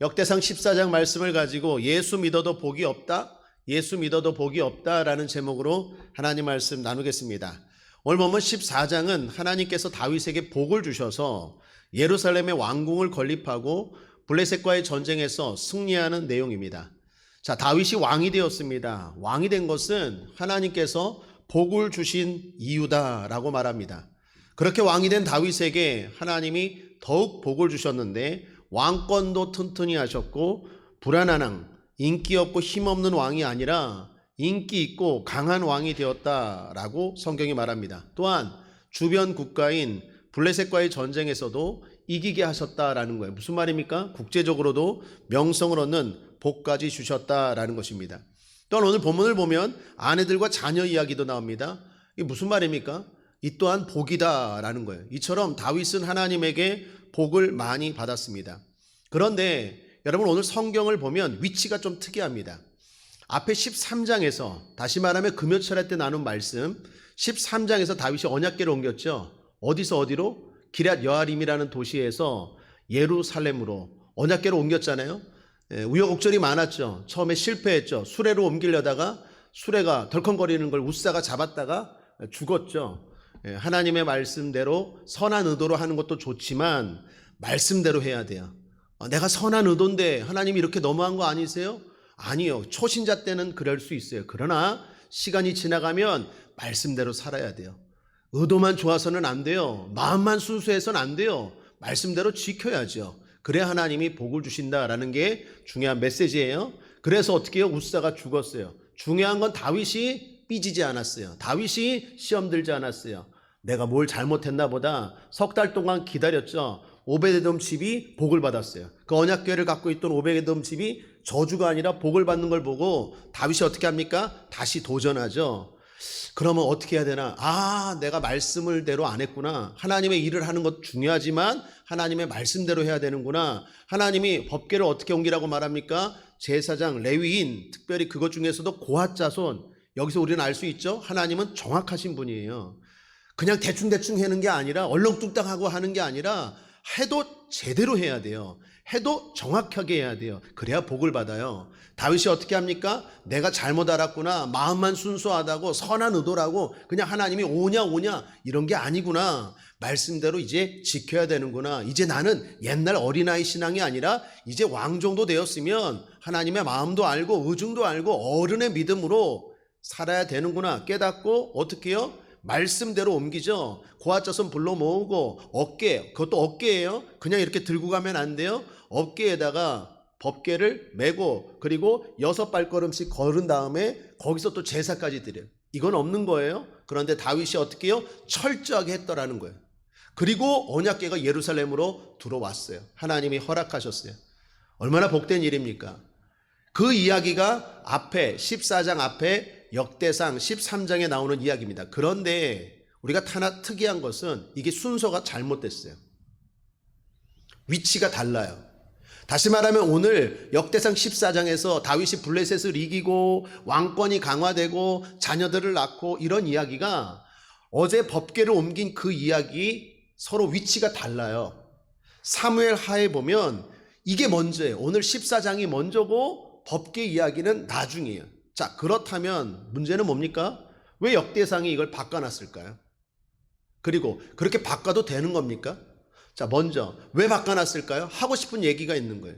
역대상 14장 말씀을 가지고 예수 믿어도 복이 없다, 예수 믿어도 복이 없다라는 제목으로 하나님 말씀 나누겠습니다. 오늘 보면 14장은 하나님께서 다윗에게 복을 주셔서 예루살렘의 왕궁을 건립하고 블레셋과의 전쟁에서 승리하는 내용입니다. 자, 다윗이 왕이 되었습니다. 왕이 된 것은 하나님께서 복을 주신 이유다라고 말합니다. 그렇게 왕이 된 다윗에게 하나님이 더욱 복을 주셨는데 왕권도 튼튼히 하셨고 불안한 왕, 인기 없고 힘없는 왕이 아니라 인기 있고 강한 왕이 되었다라고 성경이 말합니다. 또한 주변 국가인 블레셋과의 전쟁에서도 이기게 하셨다라는 거예요. 무슨 말입니까? 국제적으로도 명성을 얻는 복까지 주셨다라는 것입니다. 또한 오늘 본문을 보면 아내들과 자녀 이야기도 나옵니다. 이게 무슨 말입니까? 이 또한 복이다라는 거예요. 이처럼 다윗은 하나님에게 복을 많이 받았습니다. 그런데 여러분 오늘 성경을 보면 위치가 좀 특이합니다. 앞에 13장에서 다시 말하면 금요철회 때 나눈 말씀 13장에서 다윗이 언약궤를 옮겼죠. 어디서 어디로? 기럇 여아림이라는 도시에서 예루살렘으로 언약궤를 옮겼잖아요. 우여곡절이 많았죠. 처음에 실패했죠. 수레로 옮기려다가 수레가 덜컹거리는 걸 웃사가 잡았다가 죽었죠. 하나님의 말씀대로 선한 의도로 하는 것도 좋지만 말씀대로 해야 돼요. 내가 선한 의도인데 하나님이 이렇게 너무한 거 아니세요? 아니요. 초신자 때는 그럴 수 있어요. 그러나 시간이 지나가면 말씀대로 살아야 돼요. 의도만 좋아서는 안 돼요. 마음만 순수해서는 안 돼요. 말씀대로 지켜야죠. 그래야 하나님이 복을 주신다라는 게 중요한 메시지예요. 그래서 어떻게 해요? 웃사가 죽었어요. 중요한 건 다윗이 삐지지 않았어요. 다윗이 시험 들지 않았어요. 내가 뭘 잘못했나 보다 석 달 동안 기다렸죠. 오베데돔 집이 복을 받았어요. 그 언약궤를 갖고 있던 오베데돔 집이 저주가 아니라 복을 받는 걸 보고 다윗이 어떻게 합니까? 다시 도전하죠. 그러면 어떻게 해야 되나? 내가 말씀을 대로 안 했구나. 하나님의 일을 하는 것 중요하지만 하나님의 말씀대로 해야 되는구나. 하나님이 법궤를 어떻게 옮기라고 말합니까? 제사장, 레위인, 특별히 그것 중에서도 고핫 자손. 여기서 우리는 알 수 있죠? 하나님은 정확하신 분이에요. 그냥 대충대충 하는 게 아니라 얼렁뚱땅하고 하는 게 아니라 해도 제대로 해야 돼요. 해도 정확하게 해야 돼요. 그래야 복을 받아요. 다윗이 어떻게 합니까? 내가 잘못 알았구나. 마음만 순수하다고 선한 의도라고 그냥 하나님이 오냐 이런 게 아니구나. 말씀대로 이제 지켜야 되는구나. 이제 나는 옛날 어린아이 신앙이 아니라 이제 왕 정도 되었으면 하나님의 마음도 알고 의중도 알고 어른의 믿음으로 살아야 되는구나 깨닫고 어떻게 해요? 말씀대로 옮기죠. 고아자손 불러 모으고 어깨, 그것도 어깨예요. 그냥 이렇게 들고 가면 안 돼요. 어깨에다가 법궤를 메고 그리고 6발걸음씩 걸은 다음에 거기서 또 제사까지 드려요. 이건 없는 거예요. 그런데 다윗이 어떻게 해요? 철저하게 했더라는 거예요. 그리고 언약궤가 예루살렘으로 들어왔어요. 하나님이 허락하셨어요. 얼마나 복된 일입니까? 그 이야기가 앞에 14장 앞에 역대상 13장에 나오는 이야기입니다. 그런데 우리가 하나 특이한 것은 이게 순서가 잘못됐어요. 위치가 달라요. 다시 말하면 오늘 역대상 14장에서 다윗이 블레셋을 이기고 왕권이 강화되고 자녀들을 낳고 이런 이야기가 어제 법궤를 옮긴 그 이야기 서로 위치가 달라요. 사무엘 하에 보면 이게 먼저예요. 오늘 14장이 먼저고 법궤 이야기는 나중이에요. 자, 그렇다면 문제는 뭡니까? 왜 역대상이 이걸 바꿔놨을까요? 그리고 그렇게 바꿔도 되는 겁니까? 자, 먼저 왜 바꿔놨을까요? 하고 싶은 얘기가 있는 거예요.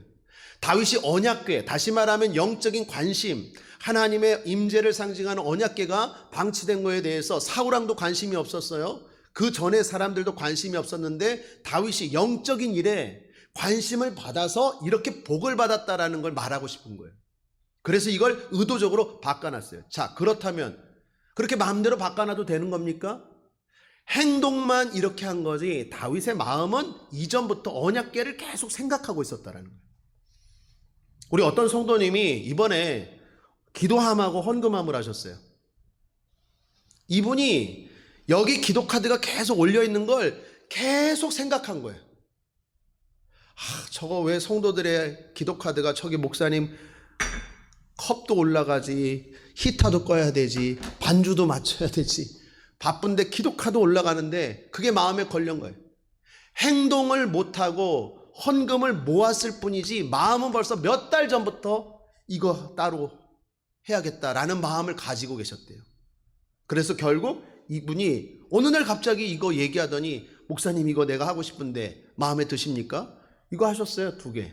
다윗이 언약궤, 다시 말하면 영적인 관심, 하나님의 임재를 상징하는 언약궤가 방치된 거에 대해서 사울왕도 관심이 없었어요. 그 전에 사람들도 관심이 없었는데 다윗이 영적인 일에 관심을 받아서 이렇게 복을 받았다라는 걸 말하고 싶은 거예요. 그래서 이걸 의도적으로 바꿔놨어요. 자, 그렇다면 그렇게 마음대로 바꿔놔도 되는 겁니까? 행동만 이렇게 한 거지 다윗의 마음은 이전부터 언약궤를 계속 생각하고 있었다라는 거예요. 우리 어떤 성도님이 이번에 기도함하고 헌금함을 하셨어요. 이분이 여기 기도카드가 계속 올려있는 걸 계속 생각한 거예요. 저거 왜 성도들의 기도카드가 저기 목사님 컵도 올라가지, 히터도 꺼야 되지, 반주도 맞춰야 되지, 바쁜데 기도카드 올라가는데 그게 마음에 걸린 거예요. 행동을 못하고 헌금을 모았을 뿐이지 마음은 벌써 몇 달 전부터 이거 따로 해야겠다라는 마음을 가지고 계셨대요. 그래서 결국 이분이 어느 날 갑자기 이거 얘기하더니 목사님 이거 내가 하고 싶은데 마음에 드십니까? 이거 하셨어요. 2개.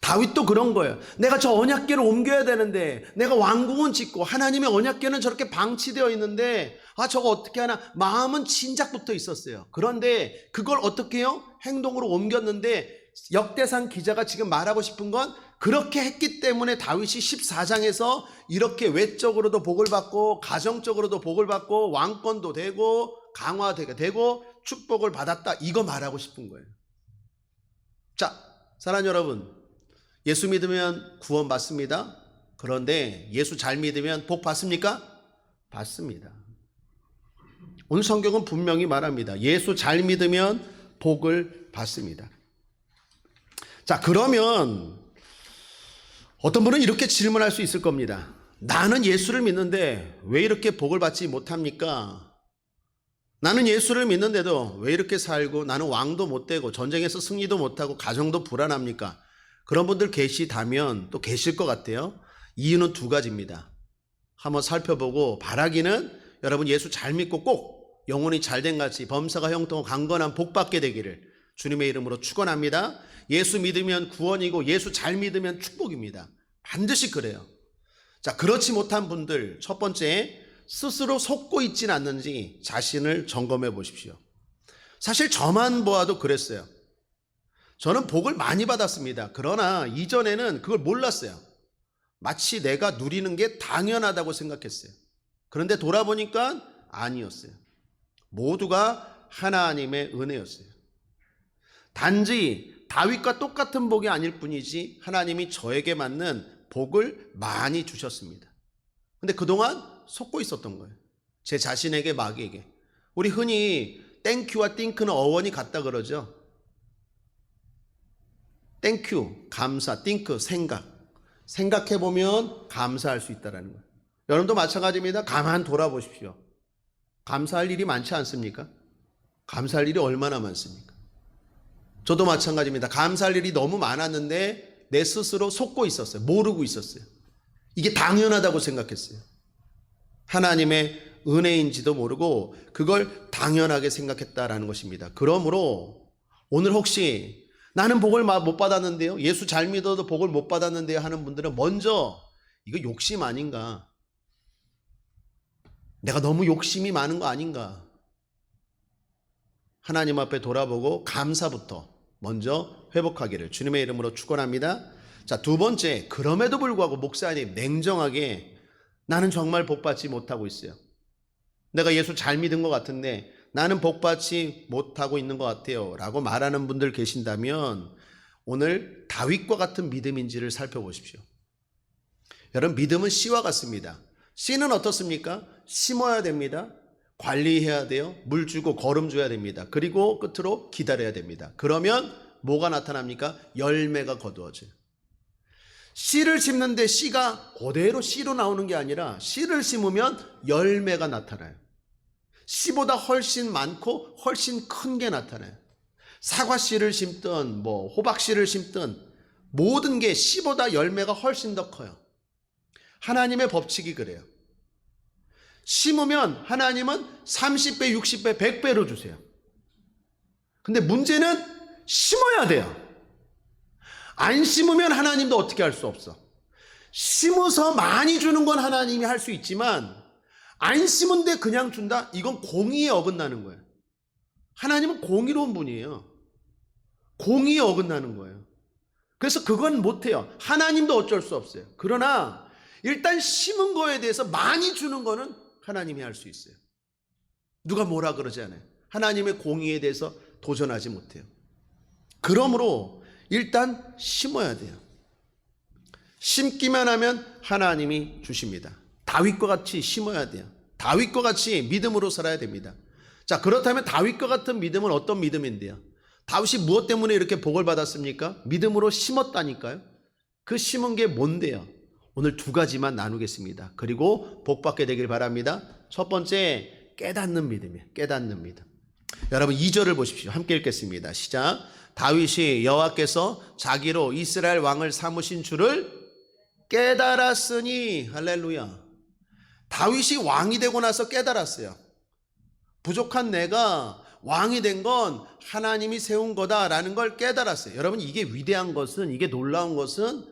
다윗도 그런 거예요. 내가 저 언약궤를 옮겨야 되는데 내가 왕궁은 짓고 하나님의 언약궤는 저렇게 방치되어 있는데 저거 어떻게 하나 마음은 진작부터 있었어요. 그런데 그걸 어떻게 해요? 행동으로 옮겼는데 역대상 기자가 지금 말하고 싶은 건 그렇게 했기 때문에 다윗이 14장에서 이렇게 외적으로도 복을 받고 가정적으로도 복을 받고 왕권도 되고 강화되고 축복을 받았다. 이거 말하고 싶은 거예요. 자, 사랑하는 여러분, 예수 믿으면 구원 받습니다. 그런데 예수 잘 믿으면 복 받습니까? 받습니다. 오늘 성경은 분명히 말합니다. 예수 잘 믿으면 복을 받습니다. 자, 그러면 어떤 분은 이렇게 질문할 수 있을 겁니다. 나는 예수를 믿는데 왜 이렇게 복을 받지 못합니까? 나는 예수를 믿는데도 왜 이렇게 살고 나는 왕도 못 되고 전쟁에서 승리도 못하고 가정도 불안합니까? 그런 분들 계시다면 또 계실 것 같아요. 이유는 2가지입니다. 한번 살펴보고 바라기는 여러분 예수 잘 믿고 꼭 영혼이 잘된 같이 범사가 형통하고 강건한 복 받게 되기를 주님의 이름으로 축원합니다. 예수 믿으면 구원이고 예수 잘 믿으면 축복입니다. 반드시 그래요. 자, 그렇지 못한 분들 첫 번째, 스스로 속고 있진 않는지 자신을 점검해 보십시오. 사실 저만 보아도 그랬어요. 저는 복을 많이 받았습니다. 그러나 이전에는 그걸 몰랐어요. 마치 내가 누리는 게 당연하다고 생각했어요. 그런데 돌아보니까 아니었어요. 모두가 하나님의 은혜였어요. 단지 다윗과 똑같은 복이 아닐 뿐이지 하나님이 저에게 맞는 복을 많이 주셨습니다. 근데 그동안 속고 있었던 거예요. 제 자신에게 마귀에게. 우리 흔히 땡큐와 띵크는 어원이 같다 그러죠. 땡큐, 감사, 띵크, 생각. 생각해보면 감사할 수 있다는 거예요. 여러분도 마찬가지입니다. 가만 돌아보십시오. 감사할 일이 많지 않습니까? 감사할 일이 얼마나 많습니까? 저도 마찬가지입니다. 감사할 일이 너무 많았는데 내 스스로 속고 있었어요. 모르고 있었어요. 이게 당연하다고 생각했어요. 하나님의 은혜인지도 모르고 그걸 당연하게 생각했다라는 것입니다. 그러므로 오늘 혹시 나는 복을 못 받았는데요, 예수 잘 믿어도 복을 못 받았는데요 하는 분들은 먼저 이거 욕심 아닌가, 내가 너무 욕심이 많은 거 아닌가, 하나님 앞에 돌아보고 감사부터 먼저 회복하기를 주님의 이름으로 축원합니다. 자, 2번째, 그럼에도 불구하고 목사님 냉정하게 나는 정말 복 받지 못하고 있어요. 내가 예수 잘 믿은 것 같은데 나는 복 받지 못하고 있는 것 같아요 라고 말하는 분들 계신다면 오늘 다윗과 같은 믿음인지를 살펴보십시오. 여러분, 믿음은 씨와 같습니다. 씨는 어떻습니까? 심어야 됩니다. 관리해야 돼요. 물 주고 거름 줘야 됩니다. 그리고 끝으로 기다려야 됩니다. 그러면 뭐가 나타납니까? 열매가 거두어져요. 씨를 심는데 씨가 그대로 씨로 나오는 게 아니라 씨를 심으면 열매가 나타나요. 씨보다 훨씬 많고 훨씬 큰 게 나타나요. 사과씨를 심든 호박씨를 심든 모든 게 씨보다 열매가 훨씬 더 커요. 하나님의 법칙이 그래요. 심으면 하나님은 30배, 60배, 100배로 주세요. 근데 문제는 심어야 돼요. 안 심으면 하나님도 어떻게 할 수 없어. 심어서 많이 주는 건 하나님이 할 수 있지만 안 심은데 그냥 준다? 이건 공의에 어긋나는 거예요. 하나님은 공의로운 분이에요. 공의에 어긋나는 거예요. 그래서 그건 못해요. 하나님도 어쩔 수 없어요. 그러나 일단 심은 거에 대해서 많이 주는 거는 하나님이 할 수 있어요. 누가 뭐라 그러지 않아요. 하나님의 공의에 대해서 도전하지 못해요. 그러므로 일단 심어야 돼요. 심기만 하면 하나님이 주십니다. 다윗과 같이 심어야 돼요. 다윗과 같이 믿음으로 살아야 됩니다. 자, 그렇다면 다윗과 같은 믿음은 어떤 믿음인데요? 다윗이 무엇 때문에 이렇게 복을 받았습니까? 믿음으로 심었다니까요. 그 심은 게 뭔데요? 오늘 2가지만 나누겠습니다. 그리고 복 받게 되길 바랍니다. 첫 번째, 깨닫는 믿음이에요. 깨닫는 믿음. 여러분 2절을 보십시오. 함께 읽겠습니다. 시작. 다윗이 여호와께서 자기로 이스라엘 왕을 삼으신 줄을 깨달았으니. 할렐루야. 다윗이 왕이 되고 나서 깨달았어요. 부족한 내가 왕이 된 건 하나님이 세운 거다라는 걸 깨달았어요. 여러분, 이게 위대한 것은, 이게 놀라운 것은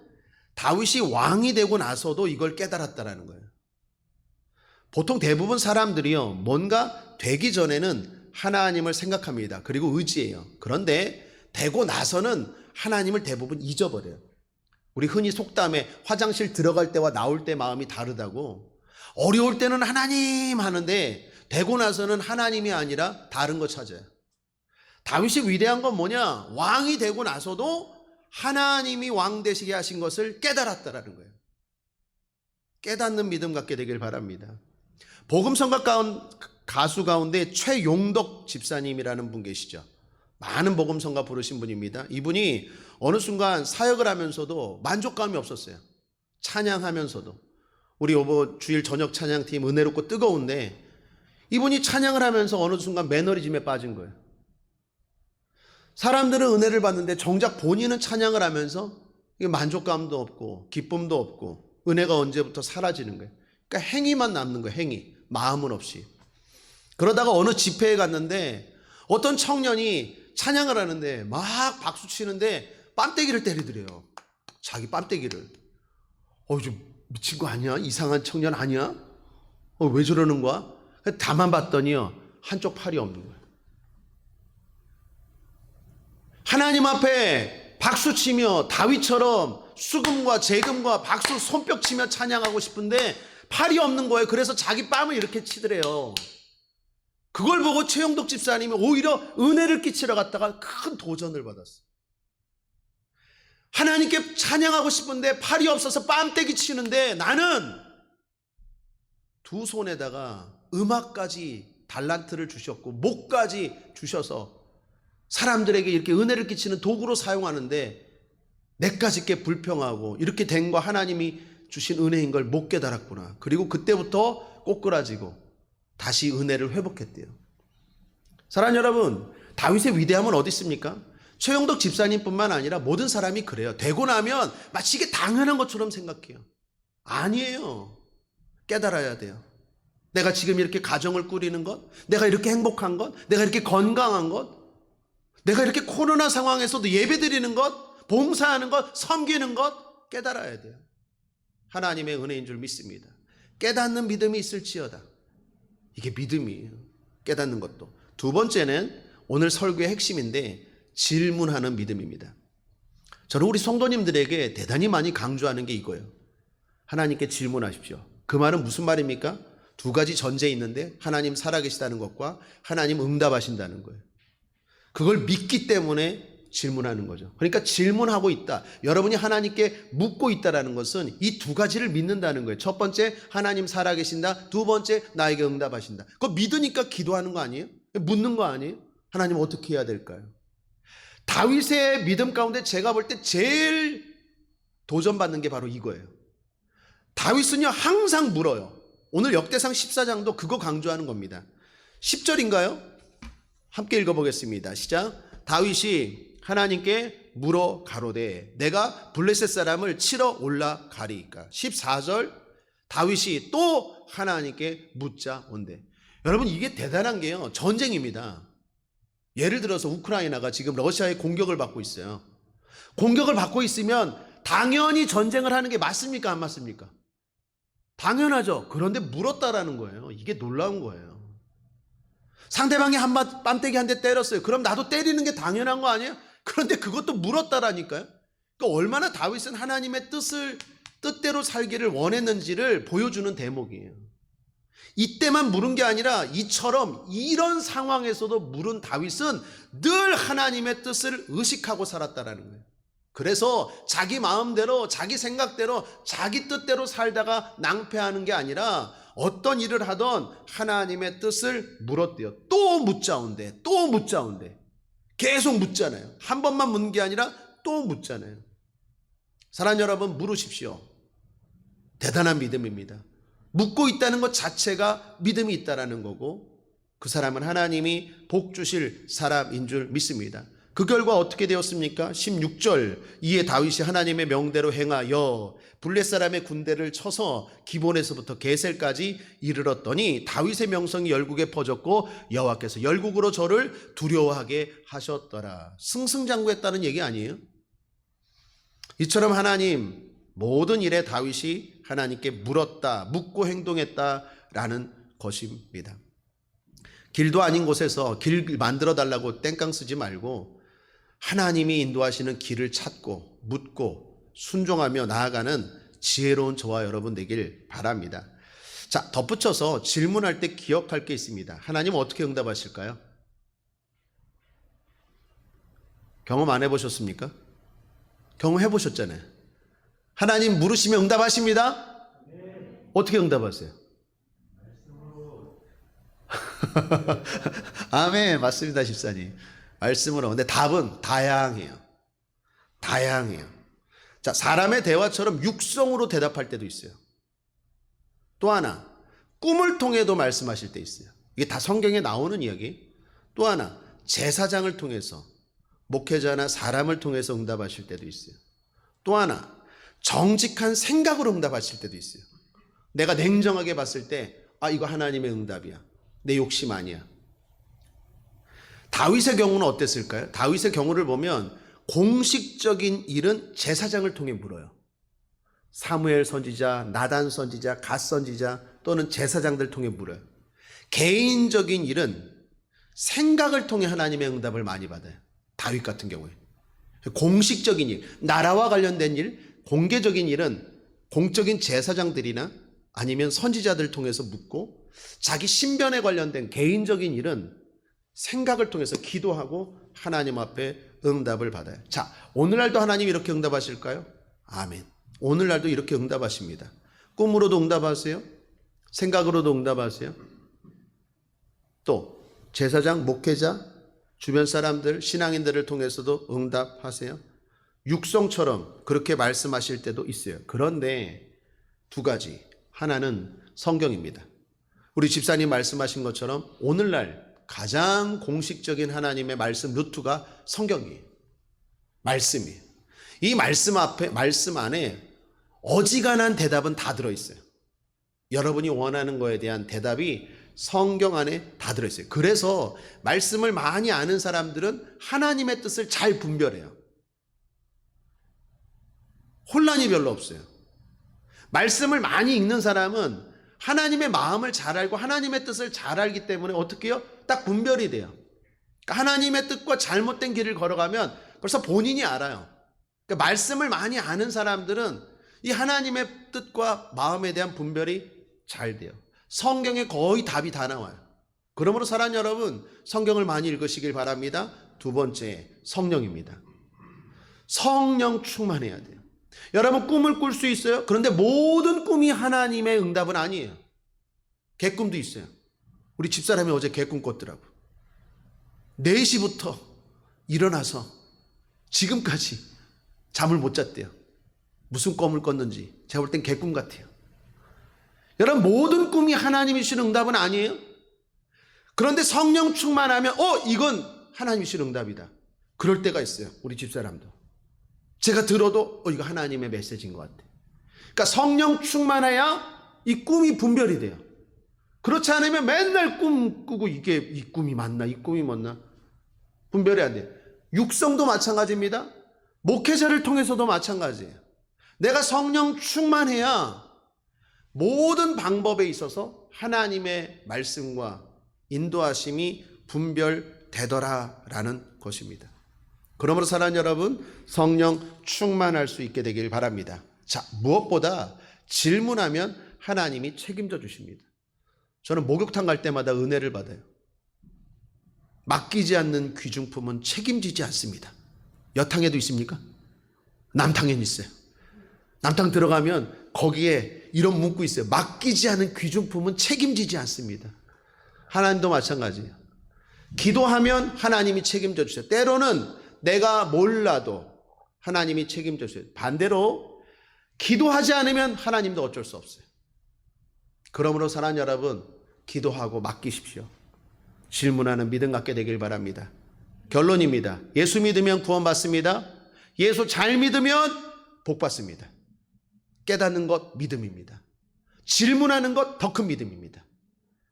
다윗이 왕이 되고 나서도 이걸 깨달았다라는 거예요. 보통 대부분 사람들이요, 뭔가 되기 전에는 하나님을 생각합니다. 그리고 의지해요. 그런데 되고 나서는 하나님을 대부분 잊어버려요. 우리 흔히 속담에 화장실 들어갈 때와 나올 때 마음이 다르다고. 어려울 때는 하나님 하는데 되고 나서는 하나님이 아니라 다른 거 찾아요. 다윗이 위대한 건 뭐냐? 왕이 되고 나서도 하나님이 왕 되시게 하신 것을 깨달았다라는 거예요. 깨닫는 믿음 갖게 되길 바랍니다. 복음성가 가수 가운데 최용덕 집사님이라는 분 계시죠. 많은 복음성가 부르신 분입니다. 이분이 어느 순간 사역을 하면서도 만족감이 없었어요. 찬양하면서도. 우리 요번 주일 저녁 찬양팀 은혜롭고 뜨거운데 이분이 찬양을 하면서 어느 순간 매너리즘에 빠진 거예요. 사람들은 은혜를 받는데 정작 본인은 찬양을 하면서 만족감도 없고 기쁨도 없고 은혜가 언제부터 사라지는 거예요. 그러니까 행위만 남는 거예요. 행위. 마음은 없이. 그러다가 어느 집회에 갔는데 어떤 청년이 찬양을 하는데 막 박수 치는데 뺨때기를 때리더래요. 자기 뺨때기를. 좀 미친 거 아니야? 이상한 청년 아니야? 왜 저러는 거야? 다만 봤더니요, 한쪽 팔이 없는 거예요. 하나님 앞에 박수 치며 다윗처럼 수금과 재금과 박수 손뼉 치며 찬양하고 싶은데 팔이 없는 거예요. 그래서 자기 뺨을 이렇게 치더래요. 그걸 보고 최용덕 집사님이 오히려 은혜를 끼치러 갔다가 큰 도전을 받았어요. 하나님께 찬양하고 싶은데 팔이 없어서 뺨때기 치는데 나는 두 손에다가 음악까지 달란트를 주셨고 목까지 주셔서 사람들에게 이렇게 은혜를 끼치는 도구로 사용하는데 내까지 게 불평하고 이렇게 된 거 하나님이 주신 은혜인 걸 못 깨달았구나. 그리고 그때부터 꼬꾸라지고 다시 은혜를 회복했대요. 사랑하는 여러분, 다윗의 위대함은 어디 있습니까? 최용덕 집사님뿐만 아니라 모든 사람이 그래요. 되고 나면 마치 이게 당연한 것처럼 생각해요. 아니에요. 깨달아야 돼요. 내가 지금 이렇게 가정을 꾸리는 것, 내가 이렇게 행복한 것, 내가 이렇게 건강한 것, 내가 이렇게 코로나 상황에서도 예배드리는 것, 봉사하는 것, 섬기는 것 깨달아야 돼요. 하나님의 은혜인 줄 믿습니다. 깨닫는 믿음이 있을지어다. 이게 믿음이에요. 깨닫는 것도. 두 번째는 오늘 설교의 핵심인데 질문하는 믿음입니다. 저는 우리 성도님들에게 대단히 많이 강조하는 게 이거예요. 하나님께 질문하십시오. 그 말은 무슨 말입니까? 두 가지 전제 있는데 하나님 살아계시다는 것과 하나님 응답하신다는 거예요. 그걸 믿기 때문에 질문하는 거죠. 그러니까 질문하고 있다. 여러분이 하나님께 묻고 있다는 것은 이 두 가지를 믿는다는 거예요. 첫 번째, 하나님 살아계신다. 두 번째, 나에게 응답하신다. 그거 믿으니까 기도하는 거 아니에요? 묻는 거 아니에요? 하나님 어떻게 해야 될까요? 다윗의 믿음 가운데 제가 볼 때 제일 도전받는 게 바로 이거예요. 다윗은요 항상 물어요. 오늘 역대상 14장도 그거 강조하는 겁니다. 10절인가요? 함께 읽어보겠습니다. 시작. 다윗이 하나님께 물어 가로되 내가 블레셋 사람을 치러 올라가리이까. 14절 다윗이 또 하나님께 묻자 온대. 여러분 이게 대단한 게요 전쟁입니다. 예를 들어서 우크라이나가 지금 러시아의 공격을 받고 있어요. 공격을 받고 있으면 당연히 전쟁을 하는 게 맞습니까? 안 맞습니까? 당연하죠. 그런데 물었다라는 거예요. 이게 놀라운 거예요. 상대방이 뺨때기 한 대 때렸어요. 그럼 나도 때리는 게 당연한 거 아니에요? 그런데 그것도 물었다라니까요. 그러니까 얼마나 다윗은 하나님의 뜻대로 살기를 원했는지를 보여주는 대목이에요. 이때만 물은 게 아니라 이처럼 이런 상황에서도 물은 다윗은 늘 하나님의 뜻을 의식하고 살았다라는 거예요. 그래서 자기 마음대로 자기 생각대로 자기 뜻대로 살다가 낭패하는 게 아니라 어떤 일을 하던 하나님의 뜻을 물었대요. 또 묻자온대. 또 묻자온대. 계속 묻잖아요. 한 번만 묻는 게 아니라 또 묻잖아요. 사랑하는 여러분 물으십시오. 대단한 믿음입니다. 묻고 있다는 것 자체가 믿음이 있다라는 거고 그 사람은 하나님이 복 주실 사람인 줄 믿습니다. 그 결과 어떻게 되었습니까? 16절, 이에 다윗이 하나님의 명대로 행하여 블레 사람의 군대를 쳐서 기본에서부터 게셀까지 이르렀더니 다윗의 명성이 열국에 퍼졌고 여호와께서 열국으로 저를 두려워하게 하셨더라. 승승장구했다는 얘기 아니에요? 이처럼 하나님 모든 일에 다윗이 하나님께 물었다, 묻고 행동했다라는 것입니다. 길도 아닌 곳에서 길 만들어 달라고 땡깡 쓰지 말고 하나님이 인도하시는 길을 찾고 묻고 순종하며 나아가는 지혜로운 저와 여러분 되길 바랍니다. 자, 덧붙여서 질문할 때 기억할 게 있습니다. 하나님 어떻게 응답하실까요? 경험 안 해보셨습니까? 경험해 보셨잖아요. 하나님 물으시면 응답하십니다. 어떻게 응답하세요? 아멘. 맞습니다, 집사님. 말씀으로. 근데 답은 다양해요. 다양해요. 자, 사람의 대화처럼 육성으로 대답할 때도 있어요. 또 하나, 꿈을 통해도 말씀하실 때 있어요. 이게 다 성경에 나오는 이야기. 또 하나, 제사장을 통해서, 목회자나 사람을 통해서 응답하실 때도 있어요. 또 하나, 정직한 생각으로 응답하실 때도 있어요. 내가 냉정하게 봤을 때, 이거 하나님의 응답이야. 내 욕심 아니야. 다윗의 경우는 어땠을까요? 다윗의 경우를 보면 공식적인 일은 제사장을 통해 물어요. 사무엘 선지자, 나단 선지자, 갓 선지자 또는 제사장들 통해 물어요. 개인적인 일은 생각을 통해 하나님의 응답을 많이 받아요. 다윗 같은 경우에. 공식적인 일, 나라와 관련된 일, 공개적인 일은 공적인 제사장들이나 아니면 선지자들 통해서 묻고, 자기 신변에 관련된 개인적인 일은 생각을 통해서 기도하고 하나님 앞에 응답을 받아요. 자, 오늘날도 하나님 이렇게 응답하실까요? 아멘. 오늘날도 이렇게 응답하십니다. 꿈으로도 응답하세요. 생각으로도 응답하세요. 또 제사장, 목회자, 주변 사람들, 신앙인들을 통해서도 응답하세요. 육성처럼 그렇게 말씀하실 때도 있어요. 그런데 두 가지. 하나는 성경입니다. 우리 집사님 말씀하신 것처럼 오늘날 가장 공식적인 하나님의 말씀 루트가 성경이에요. 말씀이에요. 이 말씀 안에 어지간한 대답은 다 들어있어요. 여러분이 원하는 거에 대한 대답이 성경 안에 다 들어있어요. 그래서 말씀을 많이 아는 사람들은 하나님의 뜻을 잘 분별해요. 혼란이 별로 없어요. 말씀을 많이 읽는 사람은 하나님의 마음을 잘 알고 하나님의 뜻을 잘 알기 때문에 어떻게 해요? 딱 분별이 돼요. 그러니까 하나님의 뜻과 잘못된 길을 걸어가면 벌써 본인이 알아요. 그러니까 말씀을 많이 아는 사람들은 이 하나님의 뜻과 마음에 대한 분별이 잘 돼요. 성경에 거의 답이 다 나와요. 그러므로 사랑하는 여러분, 성경을 많이 읽으시길 바랍니다. 두 번째, 성령입니다. 성령 충만해야 돼요. 여러분 꿈을 꿀 수 있어요? 그런데 모든 꿈이 하나님의 응답은 아니에요. 개꿈도 있어요. 우리 집사람이 어제 개꿈 꿨더라고. 4시부터 일어나서 지금까지 잠을 못 잤대요. 무슨 꿈을 꿨는지 제가 볼 땐 개꿈 같아요. 여러분 모든 꿈이 하나님이 주시는 응답은 아니에요. 그런데 성령 충만하면 이건 하나님이 주시는 응답이다. 그럴 때가 있어요. 우리 집사람도. 제가 들어도 이거 하나님의 메시지인 것 같아. 그러니까 성령 충만해야 이 꿈이 분별이 돼요. 그렇지 않으면 맨날 꿈 꾸고 이게 이 꿈이 맞나 이 꿈이 맞나 분별이 안 돼요. 육성도 마찬가지입니다. 목회자를 통해서도 마찬가지예요. 내가 성령 충만해야 모든 방법에 있어서 하나님의 말씀과 인도하심이 분별되더라라는 것입니다. 그러므로 사랑하는 여러분, 성령 충만할 수 있게 되길 바랍니다. 자, 무엇보다 질문하면 하나님이 책임져 주십니다. 저는 목욕탕 갈 때마다 은혜를 받아요. 맡기지 않는 귀중품은 책임지지 않습니다. 여탕에도 있습니까? 남탕에는 있어요. 남탕 들어가면 거기에 이런 문구 있어요. 맡기지 않은 귀중품은 책임지지 않습니다. 하나님도 마찬가지예요. 기도하면 하나님이 책임져 주세요. 때로는 내가 몰라도 하나님이 책임져 주세요. 반대로 기도하지 않으면 하나님도 어쩔 수 없어요. 그러므로 사랑하는 여러분, 기도하고 맡기십시오. 질문하는 믿음 갖게 되길 바랍니다. 결론입니다. 예수 믿으면 구원받습니다. 예수 잘 믿으면 복 받습니다. 깨닫는 것 믿음입니다. 질문하는 것 더 큰 믿음입니다.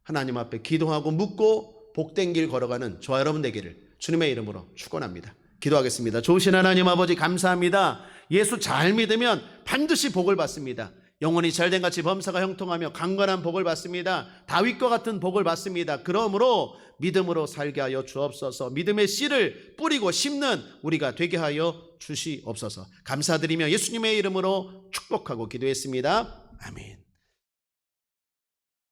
하나님 앞에 기도하고 묻고 복된 길 걸어가는 저와 여러분 되기를 주님의 이름으로 축원합니다. 기도하겠습니다. 좋으신 하나님 아버지 감사합니다. 예수 잘 믿으면 반드시 복을 받습니다. 영혼이 잘된 같이 범사가 형통하며 강건한 복을 받습니다. 다윗과 같은 복을 받습니다. 그러므로 믿음으로 살게 하여 주옵소서. 믿음의 씨를 뿌리고 심는 우리가 되게 하여 주시옵소서. 감사드리며 예수님의 이름으로 축복하고 기도했습니다. 아멘.